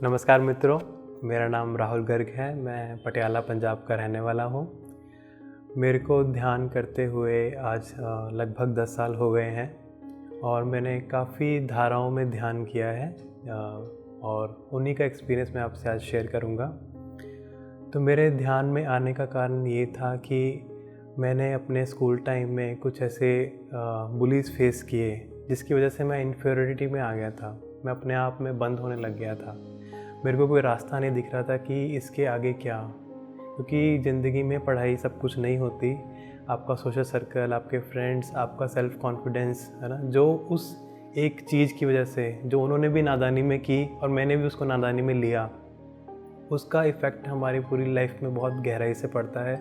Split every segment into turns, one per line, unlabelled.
नमस्कार मित्रों, मेरा नाम राहुल गर्ग है। मैं पटियाला पंजाब का रहने वाला हूँ। मेरे को ध्यान करते हुए आज लगभग 10 साल हो गए हैं और मैंने काफ़ी धाराओं में ध्यान किया है और उन्हीं का एक्सपीरियंस मैं आपसे आज शेयर करूँगा। तो मेरे ध्यान में आने का कारण ये था कि मैंने अपने स्कूल टाइम में कुछ ऐसे बुलीज़ फेस किए जिसकी वजह से मैं इन्फीरियरिटी में आ गया था। मैं अपने आप में बंद होने लग गया था। मेरे को कोई रास्ता नहीं दिख रहा था कि इसके आगे क्या, क्योंकि ज़िंदगी में पढ़ाई सब कुछ नहीं होती। आपका सोशल सर्कल, आपके फ्रेंड्स, आपका सेल्फ कॉन्फिडेंस, है ना, जो उस एक चीज़ की वजह से जो उन्होंने भी नादानी में की और मैंने भी उसको नादानी में लिया, उसका इफ़ेक्ट हमारी पूरी लाइफ में बहुत गहराई से पड़ता है।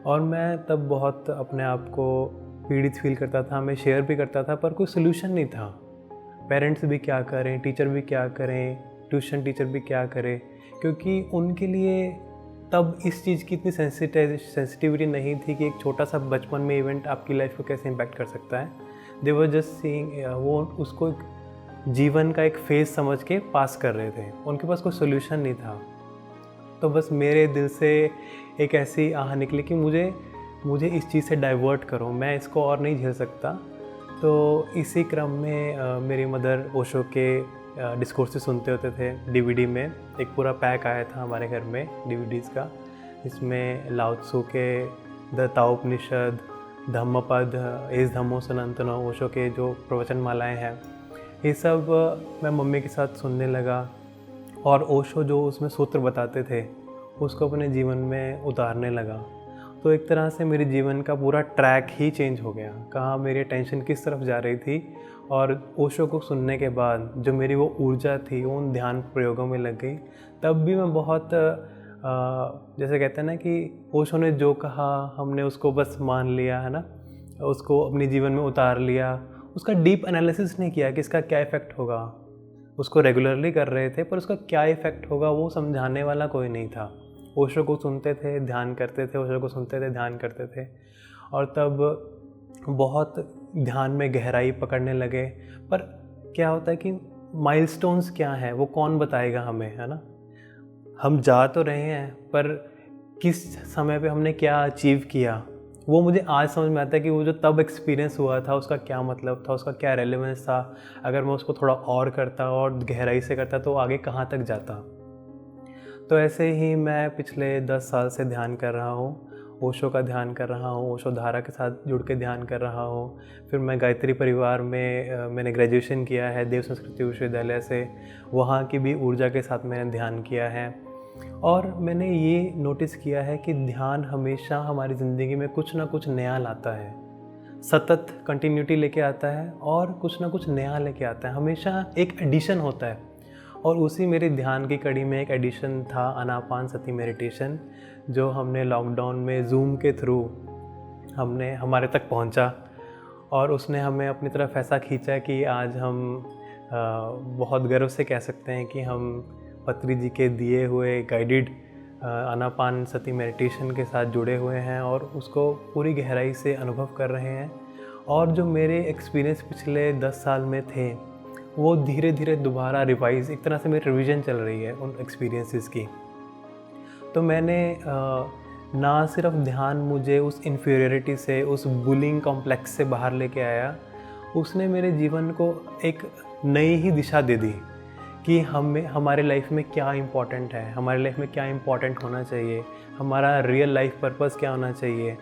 और मैं तब बहुत अपने आप को पीड़ित फील करता था। मैं शेयर भी करता था पर कोई सोल्यूशन नहीं था। पेरेंट्स भी क्या करें, टीचर भी क्या करें, ट्यूशन टीचर भी क्या करें, क्योंकि उनके लिए तब इस चीज़ की इतनी सेंसिटिविटी नहीं थी कि एक छोटा सा बचपन में इवेंट आपकी लाइफ को कैसे इम्पैक्ट कर सकता है। दे वर जस्ट सीइंग, वो उसको जीवन का एक फेज़ समझ के पास कर रहे थे। उनके पास कोई सोल्यूशन नहीं था। तो बस मेरे दिल से एक ऐसी आह निकली कि मुझे इस चीज़ से डाइवर्ट करो, मैं इसको और नहीं झेल सकता। तो इसी क्रम में मेरी मदर ओशो के डिस्कोर्सेस सुनते होते थे। डीवीडी में एक पूरा पैक आया था हमारे घर में डीवीडीज़ का, जिसमें लाओ त्सु के द ताओपनिषद, धम्मपद, एस धम्मो सनातनो, ओशो के जो प्रवचन मालाएँ हैं, ये सब मैं मम्मी के साथ सुनने लगा। और ओशो जो उसमें सूत्र बताते थे उसको अपने जीवन में उतारने लगा। तो एक तरह से मेरे जीवन का पूरा ट्रैक ही चेंज हो गया, कहाँ मेरी अटेंशन किस तरफ जा रही थी। और ओशो को सुनने के बाद जो मेरी वो ऊर्जा थी वो उन ध्यान प्रयोगों में लग गई। तब भी मैं बहुत जैसे कहते हैं ना कि ओशो ने जो कहा हमने उसको बस मान लिया, है ना, उसको अपने जीवन में उतार लिया। उसका डीप एनालिसिस नहीं किया कि इसका क्या इफ़ेक्ट होगा। उसको रेगुलरली कर रहे थे पर उसका क्या इफ़ेक्ट होगा वो समझाने वाला कोई नहीं था। ओशो को सुनते थे, ध्यान करते थे, ओशो को सुनते थे, ध्यान करते थे और तब बहुत ध्यान में गहराई पकड़ने लगे। पर क्या होता है कि माइलस्टोन्स क्या हैं वो कौन बताएगा हमें, है ना। हम जा तो रहे हैं पर किस समय पे हमने क्या अचीव किया वो मुझे आज समझ में आता है कि वो जो तब एक्सपीरियंस हुआ था उसका क्या मतलब था, उसका क्या रेलेवेंस था। अगर मैं उसको थोड़ा और करता और गहराई से करता तो आगे कहाँ तक जाता। तो ऐसे ही मैं पिछले 10 साल से ध्यान कर रहा हूँ, ओशो का ध्यान कर रहा हूँ, ओशो धारा के साथ जुड़ के ध्यान कर रहा हूँ। फिर मैं गायत्री परिवार में मैंने ग्रेजुएशन किया है देव संस्कृति विश्वविद्यालय से, वहाँ की भी ऊर्जा के साथ मैंने ध्यान किया है। और मैंने ये नोटिस किया है कि ध्यान हमेशा हमारी ज़िंदगी में कुछ ना कुछ नया लाता है, सतत कंटिन्यूटी लेके आता है और कुछ ना कुछ नया लेके आता है। हमेशा एक एडिशन होता है और उसी मेरे ध्यान की कड़ी में एक एडिशन था आनापानसति मेडिटेशन, जो हमने लॉकडाउन में ज़ूम के थ्रू हमने हमारे तक पहुंचा और उसने हमें अपनी तरफ ऐसा खींचा कि आज हम बहुत गर्व से कह सकते हैं कि हम पत्री जी के दिए हुए गाइडेड आनापानसति मेडिटेशन के साथ जुड़े हुए हैं और उसको पूरी गहराई से अनुभव कर रहे हैं। और जो मेरे एक्सपीरियंस पिछले 10 साल में थे वो धीरे धीरे दोबारा रिवाइज, एक तरह से मेरी रिवीजन चल रही है उन एक्सपीरियंसेस की। तो मैंने ना सिर्फ ध्यान मुझे उस इन्फीरियरिटी से, उस बुलिंग कॉम्प्लेक्स से बाहर लेके आया, उसने मेरे जीवन को एक नई ही दिशा दे दी कि हमारे लाइफ में क्या इम्पोर्टेंट है, हमारे लाइफ में क्या इम्पोर्टेंट होना चाहिए, हमारा रियल लाइफ पर्पस क्या होना चाहिए,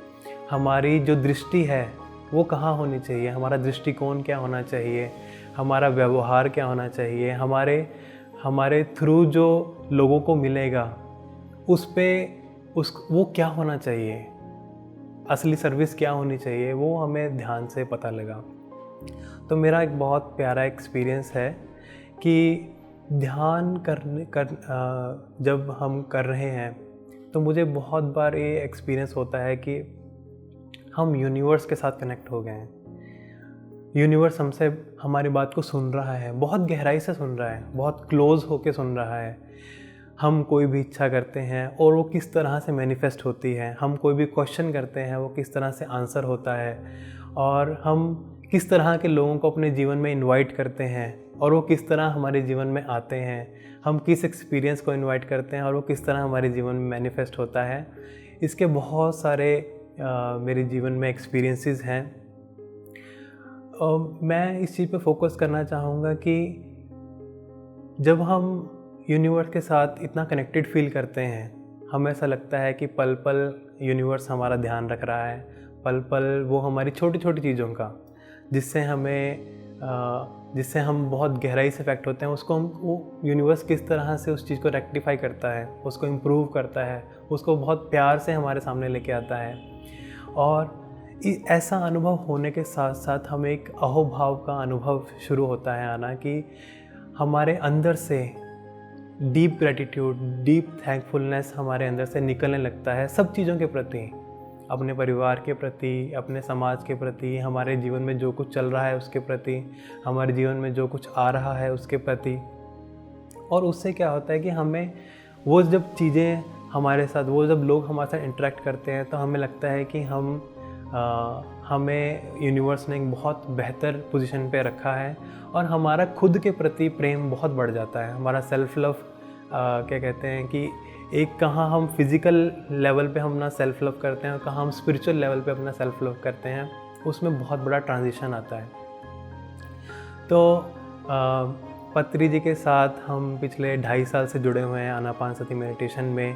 हमारी जो दृष्टि है वो कहाँ होनी चाहिए, हमारा दृष्टिकोण क्या होना चाहिए, हमारा व्यवहार क्या होना चाहिए, हमारे थ्रू जो लोगों को मिलेगा वो क्या होना चाहिए, असली सर्विस क्या होनी चाहिए, वो हमें ध्यान से पता लगा। तो मेरा एक बहुत प्यारा एक्सपीरियंस है कि ध्यान जब हम कर रहे हैं तो मुझे बहुत बार ये एक्सपीरियंस होता है कि हम यूनिवर्स के साथ कनेक्ट हो गए हैं। यूनिवर्स हमसे हमारी बात को सुन रहा है, बहुत गहराई से सुन रहा है, बहुत क्लोज होके सुन रहा है। हम कोई भी इच्छा करते हैं और वो किस तरह से मैनिफेस्ट होती है, हम कोई भी क्वेश्चन करते हैं वो किस तरह से आंसर होता है, और हम किस तरह के लोगों को अपने जीवन में इनवाइट करते हैं और वो किस तरह हमारे जीवन में आते हैं, हम किस एक्सपीरियंस को इनवाइट करते हैं और वो किस तरह हमारे जीवन में मैनिफेस्ट होता है। इसके बहुत सारे मेरे जीवन में एक्सपीरियंसेस हैं। मैं इस चीज़ पे फोकस करना चाहूँगा कि जब हम यूनिवर्स के साथ इतना कनेक्टेड फील करते हैं, हमें ऐसा लगता है कि पल पल यूनिवर्स हमारा ध्यान रख रहा है, पल पल वो हमारी छोटी छोटी चीज़ों का जिससे हम बहुत गहराई से इफेक्ट होते हैं, उसको हम वो यूनिवर्स किस तरह से उस चीज़ को रेक्टिफाई करता है, उसको इम्प्रूव करता है, उसको बहुत प्यार से हमारे सामने लेके आता है। और ऐसा अनुभव होने के साथ साथ हमें एक अहोभाव का अनुभव शुरू होता है आना, कि हमारे अंदर से डीप ग्रेटिट्यूड, डीप थैंकफुलनेस हमारे अंदर से निकलने लगता है सब चीज़ों के प्रति, अपने परिवार के प्रति, अपने समाज के प्रति, हमारे जीवन में जो कुछ चल रहा है उसके प्रति, हमारे जीवन में जो कुछ आ रहा है उसके प्रति। और उससे क्या होता है कि हमें वो जब चीज़ें हमारे साथ, वो जब लोग हमारे साथ इंटरेक्ट करते हैं, तो हमें लगता है कि हमें यूनिवर्स ने एक बहुत बेहतर पोजीशन पे रखा है और हमारा खुद के प्रति प्रेम बहुत बढ़ जाता है। हमारा सेल्फ लव, क्या कहते हैं कि एक कहाँ हम फिज़िकल लेवल पे हम अपना सेल्फ लव करते हैं और कहाँ हम स्पिरिचुअल लेवल पे अपना सेल्फ लव करते हैं, उसमें बहुत बड़ा ट्रांजिशन आता है। तो पत्री जी के साथ हम पिछले 2.5 साल से जुड़े हुए हैं आनापानसती मेडिटेशन में।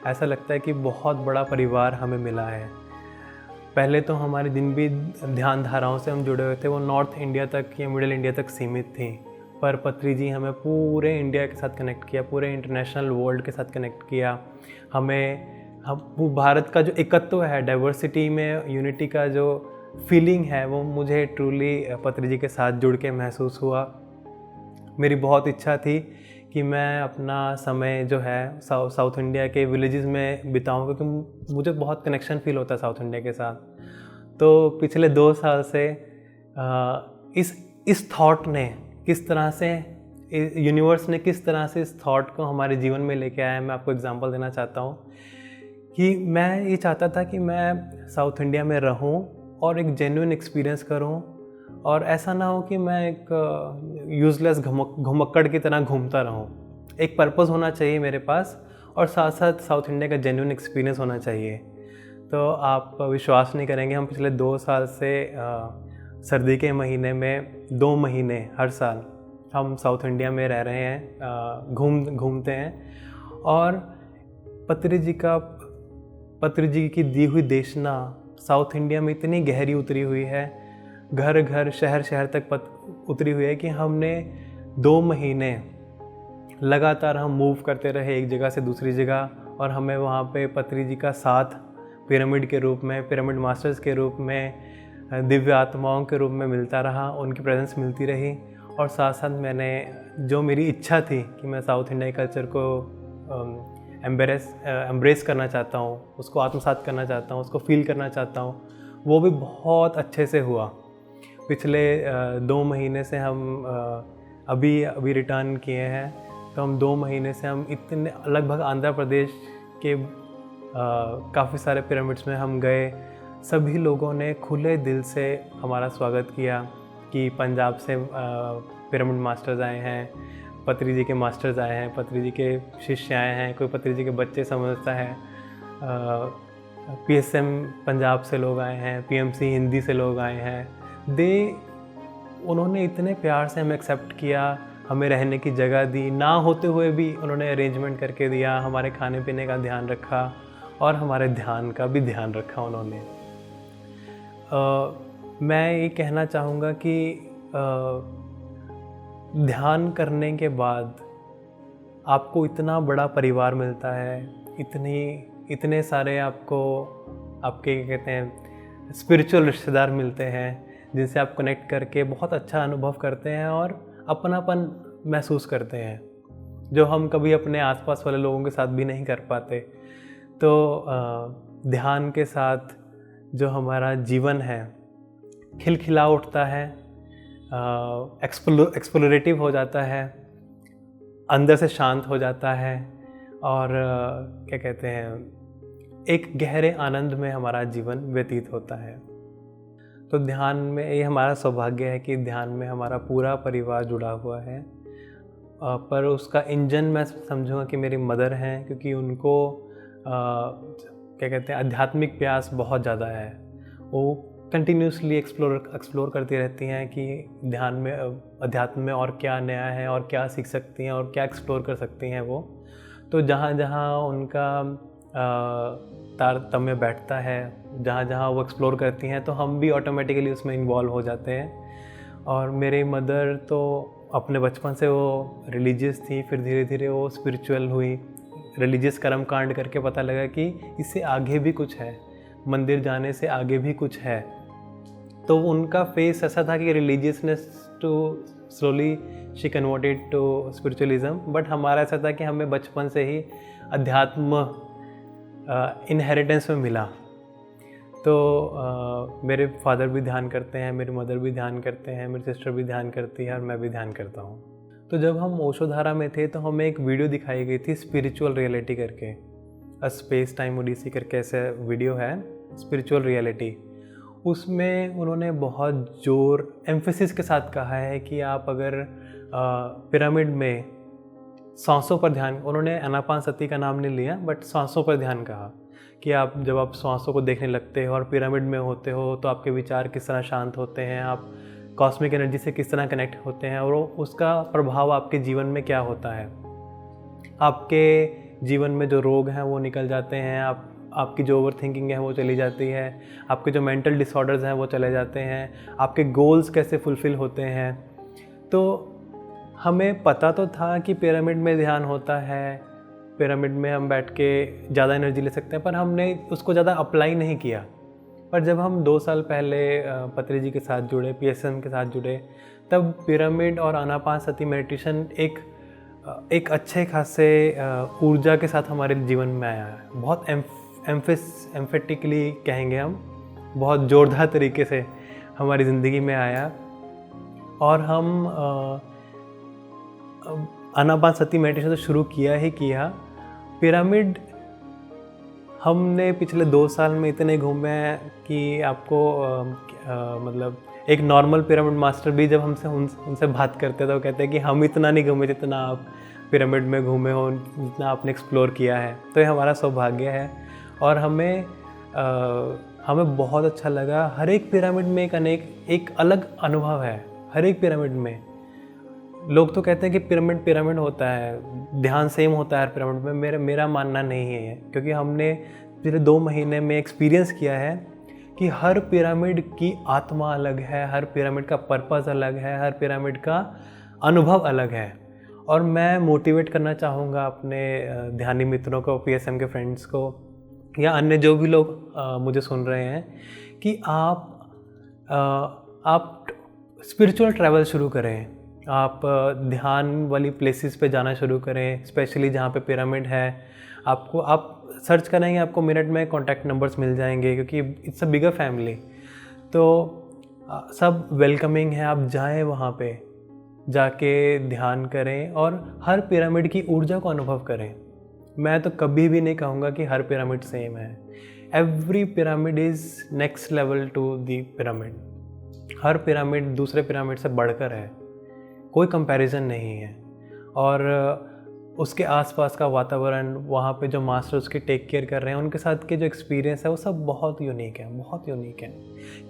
ऐसा लगता है कि बहुत बड़ा परिवार हमें मिला है। पहले तो हमारी जिन भी ध्यान धाराओं से हम जुड़े हुए थे वो नॉर्थ इंडिया तक या मिडिल इंडिया तक सीमित थी, पर पत्री जी हमें पूरे इंडिया के साथ कनेक्ट किया, पूरे इंटरनेशनल वर्ल्ड के साथ कनेक्ट किया। हम वो भारत का जो एकत्व है, डाइवर्सिटी में यूनिटी का जो फीलिंग है, वो मुझे ट्रूली पत्री जी के साथ जुड़ के महसूस हुआ। मेरी बहुत इच्छा थी कि मैं अपना समय जो है साउथ इंडिया के विलेजेस में बिताऊं, क्योंकि मुझे बहुत कनेक्शन फील होता है साउथ इंडिया के साथ। तो पिछले 2 साल से इस थॉट ने किस तरह से, यूनिवर्स ने किस तरह से इस थॉट को हमारे जीवन में लेके आया है, मैं आपको एग्जांपल देना चाहता हूँ। कि मैं ये चाहता था कि मैं साउथ इंडिया में रहूँ और एक जेन्युइन एक्सपीरियंस करूँ, और ऐसा ना हो कि मैं एक यूज़लेस घुमक्कड़ की तरह घूमता रहूँ। एक पर्पस होना चाहिए मेरे पास, और साथ साथ साउथ इंडिया का जेन्युइन एक्सपीरियंस होना चाहिए। तो आप विश्वास नहीं करेंगे, हम पिछले 2 साल से सर्दी के महीने में 2 महीने हर साल हम साउथ इंडिया में रह रहे हैं, घूमते हैं। और पत्री जी की दी हुई देशना साउथ इंडिया में इतनी गहरी उतरी हुई है, घर घर शहर शहर तक उतरी हुई है कि हमने 2 महीने लगातार हम मूव करते रहे एक जगह से दूसरी जगह, और हमें वहाँ पे पत्री जी का साथ पिरामिड के रूप में, पिरामिड मास्टर्स के रूप में, दिव्य आत्माओं के रूप में मिलता रहा, उनकी प्रेजेंस मिलती रही। और साथ साथ मैंने, जो मेरी इच्छा थी कि मैं साउथ इंडिया कल्चर को एम्ब्रेस करना चाहता हूँ, उसको आत्मसात करना चाहता हूँ, उसको फील करना चाहता हूँ, वो भी बहुत अच्छे से हुआ। पिछले 2 महीने से हम अभी रिटर्न किए हैं, तो हम 2 महीने से हम इतने लगभग आंध्र प्रदेश के काफ़ी सारे पिरामिड्स में हम गए। सभी लोगों ने खुले दिल से हमारा स्वागत किया कि पंजाब से पिरामिड मास्टर्स आए हैं, पत्री जी के मास्टर्स आए हैं, पत्री जी के शिष्य आए हैं, कोई पत्री जी के बच्चे समझता है, PSM पंजाब से लोग आए हैं, PMC हिंदी से लोग आए हैं। उन्होंने इतने प्यार से हमें एक्सेप्ट किया, हमें रहने की जगह दी, ना होते हुए भी उन्होंने अरेंजमेंट करके दिया, हमारे खाने पीने का ध्यान रखा और हमारे ध्यान का भी ध्यान रखा उन्होंने। मैं ये कहना चाहूँगा कि ध्यान करने के बाद आपको इतना बड़ा परिवार मिलता है, इतने सारे आपको आपके क्या कहते हैं स्पिरिचुअल रिश्तेदार मिलते हैं, जिनसे आप कनेक्ट करके बहुत अच्छा अनुभव करते हैं और अपनापन महसूस करते हैं, जो हम कभी अपने आसपास वाले लोगों के साथ भी नहीं कर पाते। तो ध्यान के साथ जो हमारा जीवन है खिलखिला उठता है, एक्सप्लोरेटिव हो जाता है, अंदर से शांत हो जाता है, और क्या कहते हैं एक गहरे आनंद में हमारा जीवन व्यतीत होता है। तो ध्यान में ये हमारा सौभाग्य है कि ध्यान में हमारा पूरा परिवार जुड़ा हुआ है। पर उसका इंजन मैं समझूंगा कि मेरी मदर हैं, क्योंकि उनको क्या कहते हैं, आध्यात्मिक प्यास बहुत ज़्यादा है। वो कंटिन्यूसली एक्सप्लोर करती रहती हैं कि ध्यान में, अध्यात्म में और क्या नया है और क्या सीख सकती हैं और क्या एक्सप्लोर कर सकती हैं वो। तो जहाँ जहाँ उनका तारतम्य बैठता है, जहाँ जहाँ वो एक्सप्लोर करती हैं, तो हम भी ऑटोमेटिकली उसमें इन्वॉल्व हो जाते हैं। और मेरी मदर तो अपने बचपन से वो रिलीजियस थी, फिर धीरे धीरे वो स्पिरिचुअल हुई। रिलीजियस कर्म कांड करके पता लगा कि इससे आगे भी कुछ है, मंदिर जाने से आगे भी कुछ है। तो उनका फेस ऐसा था कि religiousness to slowly she converted to spiritualism, but हमारा ऐसा था कि हमें बचपन से ही अध्यात्म इनहेरिटेंस में मिला। तो मेरे फादर भी ध्यान करते हैं, मेरी मदर भी ध्यान करते हैं, मेरी सिस्टर भी ध्यान करती है और मैं भी ध्यान करता हूँ। तो जब हम ओशोधारा में थे तो हमें एक वीडियो दिखाई गई थी स्पिरिचुअल रियलिटी करके, अ स्पेस टाइम ओडिसी करके ऐसा वीडियो है, स्पिरिचुअल रियलिटी। उसमें उन्होंने बहुत ज़ोर एम्फेसिस के साथ कहा है कि आप अगर पिरामिड में सांसों पर ध्यान, उन्होंने आनापानसती का नाम नहीं लिया बट सांसों पर ध्यान कहा कि आप जब आप सांसों को देखने लगते हो और पिरामिड में होते हो तो आपके विचार किस तरह शांत होते हैं, आप कॉस्मिक एनर्जी से किस तरह कनेक्ट होते हैं और उसका प्रभाव आपके जीवन में क्या होता है। आपके जीवन में जो रोग हैं वो निकल जाते हैं, आपकी जो ओवर थिंकिंग है वो चली जाती है, आपके जो मेंटल डिसऑर्डर्स हैं वो चले जाते हैं, आपके गोल्स कैसे फुलफ़िल होते हैं। तो हमें पता तो था कि पिरामिड में ध्यान होता है, पिरामिड में हम बैठ के ज़्यादा एनर्जी ले सकते हैं, पर हमने उसको ज़्यादा अप्लाई नहीं किया। पर जब हम 2 साल पहले पत्री जी के साथ जुड़े, PSM के साथ जुड़े, तब पिरामिड और आनापानसती मेडिटेशन एक अच्छे खासे ऊर्जा के साथ हमारे जीवन में आया है। बहुत एम्फेटिकली कहेंगे हम, बहुत ज़ोरदार तरीके से हमारी ज़िंदगी में आया। और हम आनापानसती मेडिटेशन तो शुरू किया ही किया। पिरामिड हमने पिछले 2 साल में इतने घूमे हैं कि आपको मतलब एक नॉर्मल पिरामिड मास्टर भी जब हमसे उनसे बात करते हैं तो कहते हैं कि हम इतना नहीं घूमे जितना आप पिरामिड में घूमे हो, जितना आपने एक्सप्लोर किया है। तो ये हमारा सौभाग्य है और हमें बहुत अच्छा लगा। हर एक पिरामिड में एक अलग अनुभव है। हर एक पिरामिड में लोग तो कहते हैं कि पिरामिड होता है, ध्यान सेम होता है हर पिरामिड में। मेरा मानना नहीं है, क्योंकि हमने पिछले 2 महीने में एक्सपीरियंस किया है कि हर पिरामिड की आत्मा अलग है, हर पिरामिड का पर्पस अलग है, हर पिरामिड का अनुभव अलग है। और मैं मोटिवेट करना चाहूँगा अपने ध्यानी मित्रों को, PSM के फ्रेंड्स को या अन्य जो भी लोग मुझे सुन रहे हैं कि आप स्पिरिचुअल ट्रैवल शुरू करें। आप ध्यान वाली प्लेसेस पे जाना शुरू करें, स्पेशली जहाँ पे पिरामिड है। आप सर्च करेंगे, आपको मिनट में कॉन्टैक्ट नंबर्स मिल जाएंगे, क्योंकि इट्स अ बिगर फैमिली। तो सब वेलकमिंग है, आप जाएं वहाँ पे, जाके ध्यान करें और हर पिरामिड की ऊर्जा को अनुभव करें। मैं तो कभी भी नहीं कहूँगा कि हर पिरामिड सेम है। Every pyramid is next level to the pyramid. हर पिरामिड दूसरे पिरामिड से बढ़कर है, कोई कंपैरिजन नहीं है। और उसके आसपास का वातावरण, वहाँ पे जो मास्टर उसकी टेक केयर कर रहे हैं, उनके साथ के जो एक्सपीरियंस है वो सब बहुत यूनिक है, बहुत यूनिक है।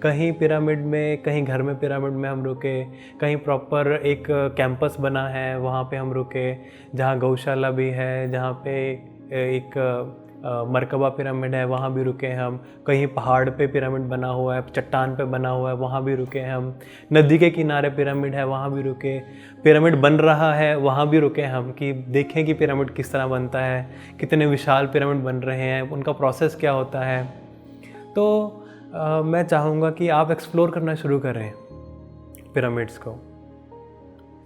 कहीं पिरामिड में, कहीं घर में पिरामिड में हम रुके, कहीं प्रॉपर एक कैंपस बना है वहाँ पे हम रुके, जहाँ गौशाला भी है, जहाँ पे एक मरकबा पिरामिड है वहाँ भी रुके हम। कहीं पहाड़ पे पिरामिड बना हुआ है, चट्टान पे बना हुआ है, वहाँ भी रुके हम। नदी के किनारे पिरामिड है, वहाँ भी रुके। पिरामिड बन रहा है, वहाँ भी रुके हम कि देखें कि पिरामिड किस तरह बनता है, कितने विशाल पिरामिड बन रहे हैं, उनका प्रोसेस क्या होता है। तो मैं चाहूँगा कि आप एक्सप्लोर करना शुरू करें पिरामिड्स को।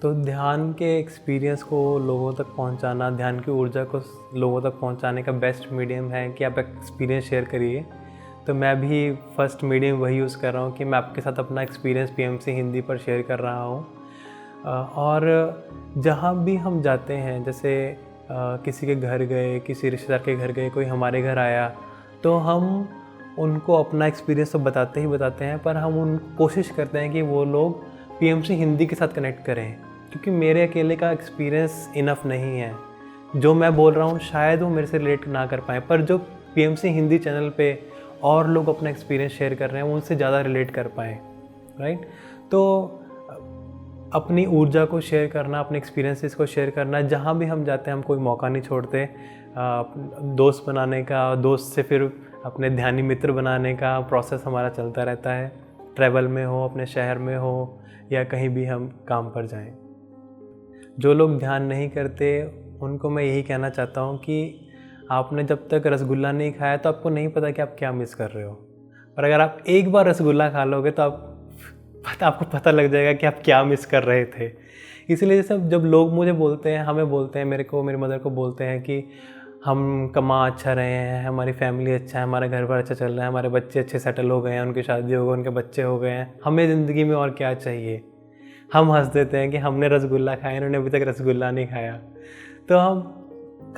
तो ध्यान के एक्सपीरियंस को लोगों तक पहुंचाना, ध्यान की ऊर्जा को लोगों तक पहुंचाने का बेस्ट मीडियम है कि आप एक्सपीरियंस शेयर करिए। तो मैं भी फर्स्ट मीडियम वही यूज़ कर रहा हूँ कि मैं आपके साथ अपना एक्सपीरियंस PMC हिंदी पर शेयर कर रहा हूँ। और जहाँ भी हम जाते हैं, जैसे किसी के घर गए, किसी रिश्तेदार के घर गए, कोई हमारे घर आया, तो हम उनको अपना एक्सपीरियंस तो बताते ही बताते हैं, पर हम उन कोशिश करते हैं कि वो लोग पीएमसी हिंदी के साथ कनेक्ट करें, क्योंकि मेरे अकेले का एक्सपीरियंस इनफ नहीं है। जो मैं बोल रहा हूँ शायद वो मेरे से रिलेट ना कर पाएँ, पर जो पीएमसी हिंदी चैनल पे और लोग अपना एक्सपीरियंस शेयर कर रहे हैं वो उनसे ज़्यादा रिलेट कर पाएँ, राइट। तो अपनी ऊर्जा को शेयर करना, अपने एक्सपीरियंसेस को शेयर करना, जहाँ भी हम जाते हैं हम कोई मौका नहीं छोड़ते। दोस्त बनाने का, दोस्त से फिर अपने ध्यानी मित्र बनाने का प्रोसेस हमारा चलता रहता है, ट्रैवल में हो, अपने शहर में हो, या कहीं भी हम काम पर जाएं। जो लोग ध्यान नहीं करते उनको मैं यही कहना चाहता हूँ कि आपने जब तक रसगुल्ला नहीं खाया तो आपको नहीं पता कि आप क्या मिस कर रहे हो, और अगर आप एक बार रसगुल्ला खा लोगे तो आपको पता लग जाएगा कि आप क्या मिस कर रहे थे। इसलिए जब लोग मुझे बोलते हैं, हमें बोलते हैं, मेरे को, मेरी मदर को बोलते हैं कि हम कमा अच्छा रहे हैं, हमारी फैमिली अच्छा है, हमारा घर बार अच्छा चल रहा है, हमारे बच्चे अच्छे सेटल हो गए हैं, उनकी शादी हो गई, उनके बच्चे हो गए हैं, हमें ज़िंदगी में और क्या चाहिए। हम हंस देते हैं कि हमने रसगुल्ला खाया, इन्होंने अभी तक रसगुल्ला नहीं खाया। तो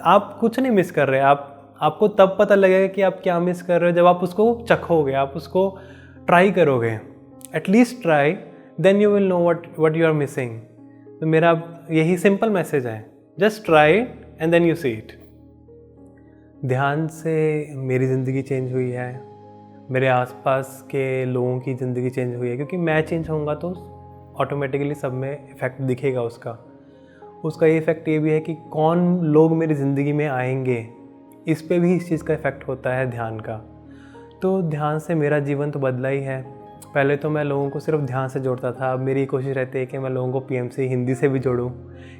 आप कुछ नहीं मिस कर रहे। आपको तब पता लगेगा कि आप क्या मिस कर रहे हो जब आप उसको चखोगे, आप उसको ट्राई करोगे। At least try, then you will know what you are missing. तो मेरा यही सिंपल मैसेज है, just try and then you see it. ध्यान से मेरी ज़िंदगी चेंज हुई है, मेरे आसपास के लोगों की ज़िंदगी चेंज हुई है, क्योंकि मैं चेंज होऊंगा तो ऑटोमेटिकली सब में इफ़ेक्ट दिखेगा उसका ये इफ़ेक्ट ये भी है कि कौन लोग मेरी ज़िंदगी में आएंगे, इस पे भी इस चीज़ का इफ़ेक्ट होता है ध्यान का। तो ध्यान से मेरा जीवन तो बदला ही है। पहले तो मैं लोगों को सिर्फ ध्यान से जोड़ता था, अब मेरी कोशिश रहती है कि मैं लोगों को पीएमसी हिंदी से भी जोड़ूं,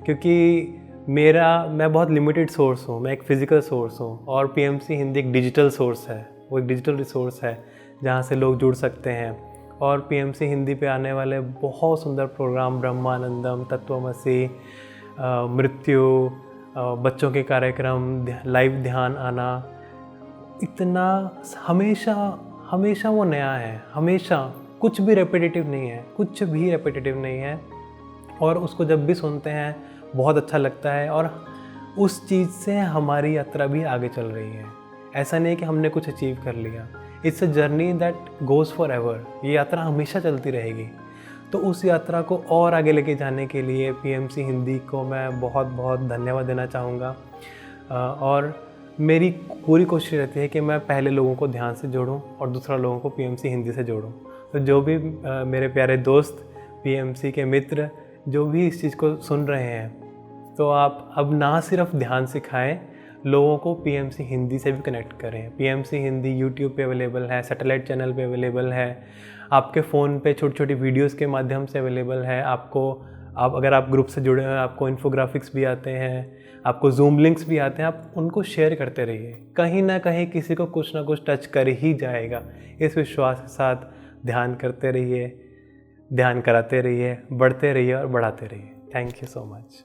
क्योंकि मैं बहुत लिमिटेड सोर्स हूँ, मैं एक फ़िज़िकल सोर्स हूँ, और पीएमसी हिंदी एक डिजिटल सोर्स है, वो एक डिजिटल रिसोर्स है जहाँ से लोग जुड़ सकते हैं। और पीएमसी हिंदी पे आने वाले बहुत सुंदर प्रोग्राम, ब्रह्मानंदम, तत्वमसी, मृत्यु, बच्चों के कार्यक्रम, लाइव ध्यान आना, इतना हमेशा वो नया है, हमेशा कुछ भी रेपिटेटिव नहीं है, और उसको जब भी सुनते हैं बहुत अच्छा लगता है, और उस चीज़ से हमारी यात्रा भी आगे चल रही है। ऐसा नहीं है कि हमने कुछ अचीव कर लिया, it's a journey that goes for ever. ये यात्रा हमेशा चलती रहेगी। तो उस यात्रा को और आगे लेके जाने के लिए पीएमसी हिंदी को मैं बहुत बहुत धन्यवाद देना चाहूँगा, और मेरी पूरी कोशिश रहती है कि मैं पहले लोगों को ध्यान से जोड़ूं और दूसरा लोगों को पीएमसी हिंदी से जोड़ूं। तो जो भी मेरे प्यारे दोस्त, पीएमसी के मित्र, जो भी इस चीज़ को सुन रहे हैं, तो आप अब ना सिर्फ ध्यान सिखाएं, लोगों को पीएमसी हिंदी से भी कनेक्ट करें। पीएमसी हिंदी यूट्यूब पे अवेलेबल है, सैटेलाइट चैनल पे अवेलेबल है, आपके फ़ोन पे छोटी छोटी वीडियोस के माध्यम से अवेलेबल है। अगर आप ग्रुप से जुड़े हैं, आपको इन्फोग्राफिक्स भी आते हैं, आपको जूम लिंक्स भी आते हैं, आप उनको शेयर करते रहिए। कहीं ना कहीं किसी को कुछ ना कुछ टच कर ही जाएगा। इस विश्वास के साथ ध्यान करते रहिए, ध्यान कराते रहिए, बढ़ते रहिए और बढ़ाते रहिए। Thank you so much.